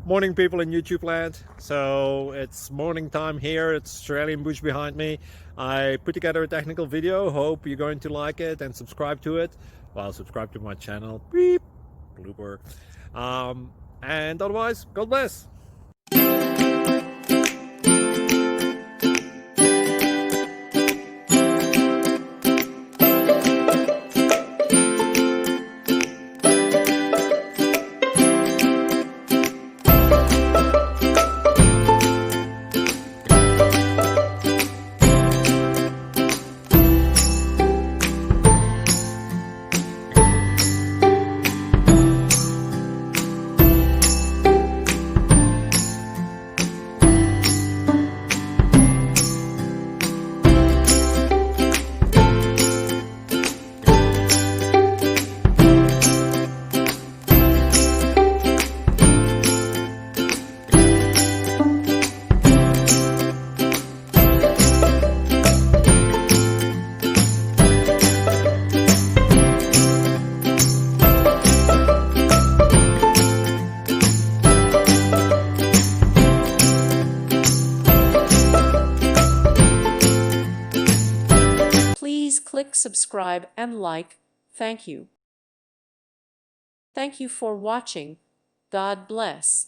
Morning, people in YouTube land. So it's morning time here. It's Australian bush behind me. I put together a technical video. Hope you're going to like it and subscribe to it. Well, subscribe to my channel. Beep. Blooper. And otherwise, God bless. Please click subscribe and like. Thank you. Thank you for watching. God bless.